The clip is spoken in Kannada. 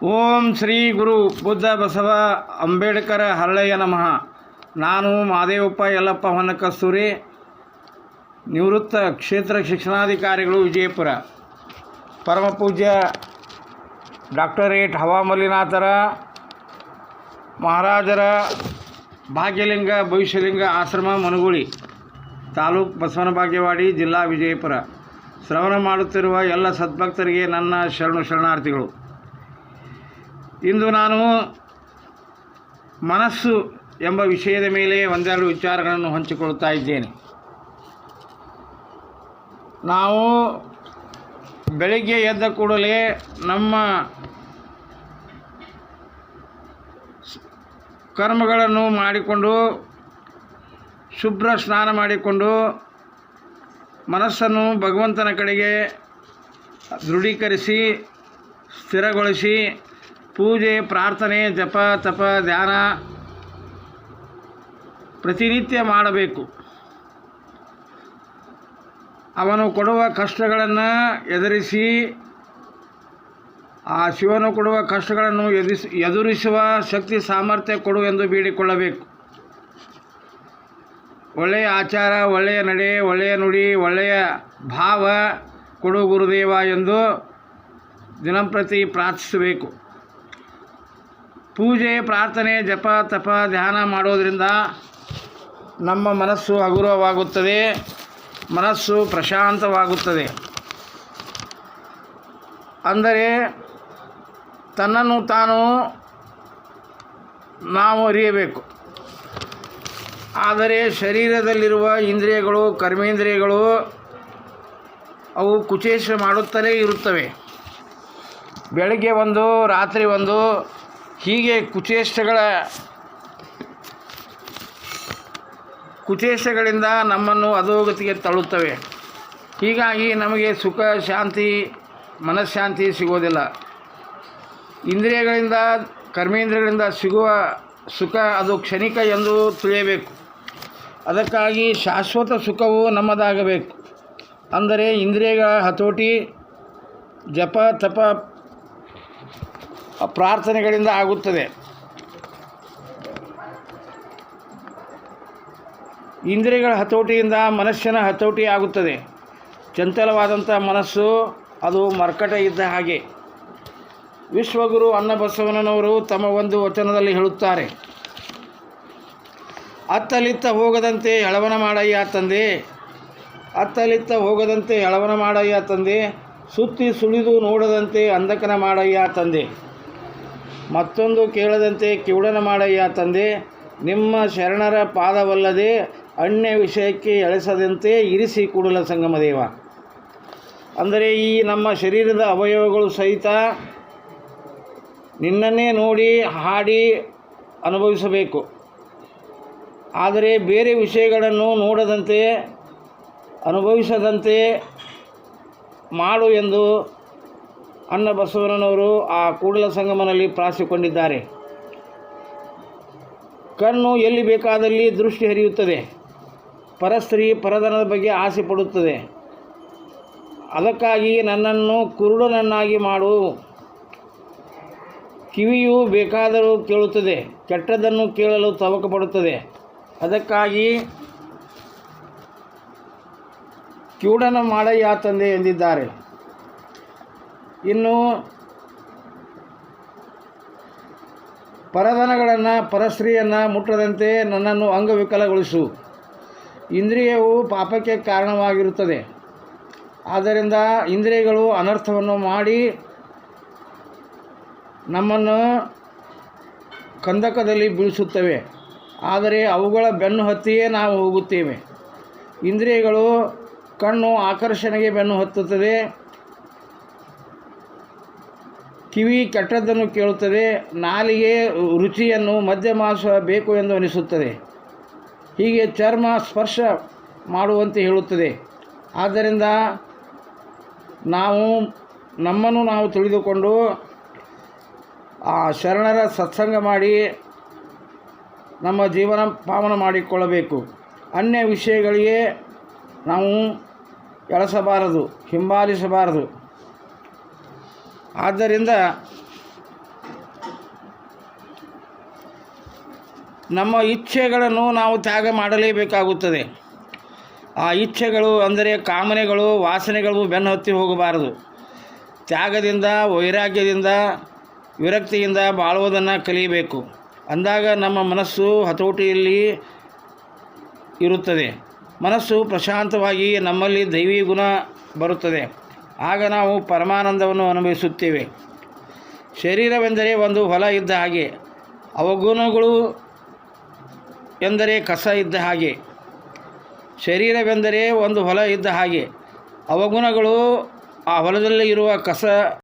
ಓಂ ಶ್ರೀ ಗುರು ಬುದ್ಧ ಬಸವ ಅಂಬೇಡ್ಕರ್ ಹರಳಯ್ಯ ನಮಃ. ನಾನು ಮಾದೇವಪ್ಪ ಯಲ್ಲಪ್ಪ ಹೊನ್ನಕಸ್ತೂರಿ, ನಿವೃತ್ತ ಕ್ಷೇತ್ರ ಶಿಕ್ಷಣಾಧಿಕಾರಿಗಳು, ವಿಜಯಪುರ. ಪರಮ ಪೂಜ್ಯ ಡಾಕ್ಟರೇಟ್ ಹವಾಮಲ್ಲಿನಾಥರ ಮಹಾರಾಜರ ಭಾಗ್ಯಲಿಂಗ ಭವಿಷ್ಯಲಿಂಗ ಆಶ್ರಮ ಮನಗುಳಿ, ತಾಲೂಕು ಬಸವನ ಬಾಗೇವಾಡಿ, ಜಿಲ್ಲಾ ವಿಜಯಪುರ. ಶ್ರವಣ ಮಾಡುತ್ತಿರುವ ಎಲ್ಲ ಸದ್ಭಕ್ತರಿಗೆ ನನ್ನ ಶರಣಾರ್ಥಿಗಳು. ಇಂದು ನಾನು ಮನಸ್ಸು ಎಂಬ ವಿಷಯದ ಮೇಲೆ ಒಂದೆರಡು ವಿಚಾರಗಳನ್ನು ಹಂಚಿಕೊಳ್ಳುತ್ತಾ ಇದ್ದೇನೆ. ನಾವು ಬೆಳಗ್ಗೆ ಎದ್ದ ಕೂಡಲೇ ನಮ್ಮ ಕರ್ಮಗಳನ್ನು ಮಾಡಿಕೊಂಡು ಶುಭ್ರ ಸ್ನಾನ ಮಾಡಿಕೊಂಡು ಮನಸ್ಸನ್ನು ಭಗವಂತನ ಕಡೆಗೆ ದೃಢೀಕರಿಸಿ ಸ್ಥಿರಗೊಳಿಸಿ ಪೂಜೆ, ಪ್ರಾರ್ಥನೆ, ಜಪ, ತಪ, ಧ್ಯಾನ ಪ್ರತಿನಿತ್ಯ ಮಾಡಬೇಕು. ಅವನು ಕೊಡುವ ಕಷ್ಟಗಳನ್ನು ಎದುರಿಸಿ, ಆ ಶಿವನು ಕೊಡುವ ಕಷ್ಟಗಳನ್ನು ಎದುರಿಸುವ ಶಕ್ತಿ ಸಾಮರ್ಥ್ಯ ಕೊಡು ಎಂದು ಬೇಡಿಕೊಳ್ಳಬೇಕು. ಒಳ್ಳೆಯ ಆಚಾರ, ಒಳ್ಳೆಯ ನಡೆ, ಒಳ್ಳೆಯ ನುಡಿ, ಒಳ್ಳೆಯ ಭಾವ ಕೊಡು ಗುರುದೇವ ಎಂದು ದಿನಂಪ್ರತಿ ಪ್ರಾರ್ಥಿಸಬೇಕು. ಪೂಜೆ, ಪ್ರಾರ್ಥನೆ, ಜಪ, ತಪ, ಧ್ಯಾನ ಮಾಡೋದರಿಂದ ನಮ್ಮ ಮನಸ್ಸು ಹಗುರವಾಗುತ್ತದೆ, ಮನಸ್ಸು ಪ್ರಶಾಂತವಾಗುತ್ತದೆ. ಅಂದರೆ ತನ್ನನ್ನು ತಾನು ನಾವು ಅರಿಯಬೇಕು. ಆದರೆ ಶರೀರದಲ್ಲಿರುವ ಇಂದ್ರಿಯಗಳು, ಕರ್ಮೇಂದ್ರಿಯಗಳು ಅವು ಕುಚೇಷ್ಟ ಮಾಡುತ್ತಲೇ ಇರುತ್ತವೆ. ಬೆಳಗ್ಗೆ ಒಂದು, ರಾತ್ರಿ ಒಂದು, ಹೀಗೆ ಕುಚೇಷ್ಟಗಳಿಂದ ನಮ್ಮನ್ನು ಅಧೋಗತಿಗೆ ತಳ್ಳುತ್ತವೆ. ಹೀಗಾಗಿ ನಮಗೆ ಸುಖ, ಶಾಂತಿ, ಮನಃಶಾಂತಿ ಸಿಗೋದಿಲ್ಲ. ಇಂದ್ರಿಯಗಳಿಂದ, ಕರ್ಮೇಂದ್ರಿಯಗಳಿಂದ ಸಿಗುವ ಸುಖ ಅದು ಕ್ಷಣಿಕ ಎಂದು ತಿಳಿಯಬೇಕು. ಅದಕ್ಕಾಗಿ ಶಾಶ್ವತ ಸುಖವು ನಮ್ಮದಾಗಬೇಕು. ಅಂದರೆ ಇಂದ್ರಿಯಗಳ ಹತೋಟಿ ಜಪ, ತಪ, ಪ್ರಾರ್ಥನೆಗಳಿಂದ ಆಗುತ್ತದೆ. ಇಂದ್ರಿಯಗಳ ಹತೋಟಿಯಿಂದ ಮನಸ್ಸಿನ ಹತೋಟಿ ಆಗುತ್ತದೆ. ಚಂಚಲವಾದಂಥ ಮನಸ್ಸು ಅದು ಮರ್ಕಟ ಇದ್ದ ಹಾಗೆ. ವಿಶ್ವಗುರು ಅನ್ನಬಸವಣ್ಣನವರು ತಮ್ಮ ಒಂದು ವಚನದಲ್ಲಿ ಹೇಳುತ್ತಾರೆ, ಅತ್ತಲಿತ್ತ ಹೋಗದಂತೆ ಎಳವನ ಮಾಡಯ್ಯ ತಂದೆ, ಅತ್ತಲಿತ್ತ ಹೋಗದಂತೆ ಎಳವನ ಮಾಡಯ್ಯ ತಂದೆ, ಸುತ್ತಿ ಸುಳಿದು ನೋಡದಂತೆ ಅಂಧಕನ ಮಾಡಯ್ಯ ತಂದೆ, ಮತ್ತೊಂದು ಕೇಳದಂತೆ ಕಿವುಡನ ಮಾಡಯ್ಯ ತಂದೆ, ನಿಮ್ಮ ಶರಣರ ಪಾದವಲ್ಲದೆ ಅನ್ಯ ವಿಷಯಕ್ಕೆ ಎಳೆಸದಂತೆ ಇರಿಸಿ ಕೂಡಲ ಸಂಗಮದೇವ. ಅಂದರೆ ಈ ನಮ್ಮ ಶರೀರದ ಅವಯವಗಳು ಸಹಿತ ನಿನ್ನನ್ನೇ ನೋಡಿ ಹಾಡಿ ಅನುಭವಿಸಬೇಕು. ಆದರೆ ಬೇರೆ ವಿಷಯಗಳನ್ನು ನೋಡದಂತೆ ಅನುಭವಿಸದಂತೆ ಮಾಡು ಎಂದು ಅನ್ನಬಸವಣ್ಣನವರು ಆ ಕೂಡಲ ಸಂಗಮನಲ್ಲಿ ಪ್ರಾರ್ಥಿಸಿಕೊಂಡಿದ್ದಾರೆ. ಕಣ್ಣು ಎಲ್ಲಿ ಬೇಕಾದಲ್ಲಿ ದೃಷ್ಟಿ ಹರಿಯುತ್ತದೆ. ಪರಸ್ತ್ರೀ, ಪರಧನದ ಬಗ್ಗೆ ಆಸೆ ಪಡುತ್ತದೆ. ಅದಕ್ಕಾಗಿ ನನ್ನನ್ನು ಕುರುಡನನ್ನಾಗಿ ಮಾಡು. ಕಿವಿಯು ಬೇಕಾದರೂ ಕೇಳುತ್ತದೆ, ಕೆಟ್ಟದ್ದನ್ನು ಕೇಳಲು ತವಕ ಪಡುತ್ತದೆ. ಅದಕ್ಕಾಗಿ ಕಿವುಡನ ಮಾಡಯ್ಯ ತಂದೆ ಎಂದಿದ್ದಾರೆ. ಇನ್ನು ಪರಧನಗಳನ್ನು, ಪರಸ್ತ್ರೀಯನ್ನು ಮುಟ್ಟದಂತೆ ನನ್ನನ್ನು ಅಂಗವಿಕಲಗೊಳಿಸು. ಇಂದ್ರಿಯವು ಪಾಪಕ್ಕೆ ಕಾರಣವಾಗಿರುತ್ತದೆ. ಆದ್ದರಿಂದ ಇಂದ್ರಿಯಗಳು ಅನರ್ಥವನ್ನು ಮಾಡಿ ನಮ್ಮನ್ನು ಕಂದಕದಲ್ಲಿ ಬೀಳಿಸುತ್ತವೆ. ಆದರೆ ಅವುಗಳ ಬೆನ್ನು ಹತ್ತಿಯೇ ನಾವು ಹೋಗುತ್ತೇವೆ. ಇಂದ್ರಿಯಗಳು, ಕಣ್ಣು ಆಕರ್ಷಣೆಗೆ ಬೆನ್ನು ಹತ್ತುತ್ತದೆ, ಕಿವಿ ಕೆಟ್ಟದ್ದನ್ನು ಕೇಳುತ್ತದೆ, ನಾಲಿಗೆ ರುಚಿಯನ್ನು ಮಧ್ಯಮಾಸ ಬೇಕು ಎಂದು ಅನಿಸುತ್ತದೆ, ಹೀಗೆ ಚರ್ಮ ಸ್ಪರ್ಶ ಮಾಡುವಂತೆ ಹೇಳುತ್ತದೆ. ಆದ್ದರಿಂದ ನಮ್ಮನ್ನು ನಾವು ತಿಳಿದುಕೊಂಡು ಆ ಶರಣರ ಸತ್ಸಂಗ ಮಾಡಿ ನಮ್ಮ ಜೀವನ ಪಾವನ ಮಾಡಿಕೊಳ್ಳಬೇಕು. ಅನ್ಯ ವಿಷಯಗಳಿಗೆ ನಾವು ಎಳಸಬಾರದು, ಹಿಂಬಾಲಿಸಬಾರದು. ಆದ್ದರಿಂದ ನಮ್ಮ ಇಚ್ಛೆಗಳನ್ನು ನಾವು ತ್ಯಾಗ ಮಾಡಲೇಬೇಕಾಗುತ್ತದೆ. ಆ ಇಚ್ಛೆಗಳು ಅಂದರೆ ಕಾಮನೆಗಳು, ವಾಸನೆಗಳು ಬೆನ್ನು ಹತ್ತಿ ಹೋಗಬಾರದು. ತ್ಯಾಗದಿಂದ, ವೈರಾಗ್ಯದಿಂದ, ವಿರಕ್ತಿಯಿಂದ ಬಾಳುವುದನ್ನು ಕಲಿಯಬೇಕು. ಅಂದಾಗ ನಮ್ಮ ಮನಸ್ಸು ಹತೋಟಿಯಲ್ಲಿ ಇರುತ್ತದೆ. ಮನಸ್ಸು ಪ್ರಶಾಂತವಾಗಿ ನಮ್ಮಲ್ಲಿ ದೈವಿ ಗುಣ ಬರುತ್ತದೆ. ಆಗ ನಾವು ಪರಮಾನಂದವನ್ನು ಅನುಭವಿಸುತ್ತೇವೆ. ಶರೀರವೆಂದರೆ ಒಂದು ಹೊಲ ಇದ್ದ ಹಾಗೆ, ಅವಗುಣಗಳು ಎಂದರೆ ಕಸ ಇದ್ದ ಹಾಗೆ. ಶರೀರವೆಂದರೆ ಒಂದು ಹೊಲ ಇದ್ದ ಹಾಗೆ, ಅವಗುಣಗಳು ಆ ಹೊಲದಲ್ಲಿ ಇರುವ ಕಸ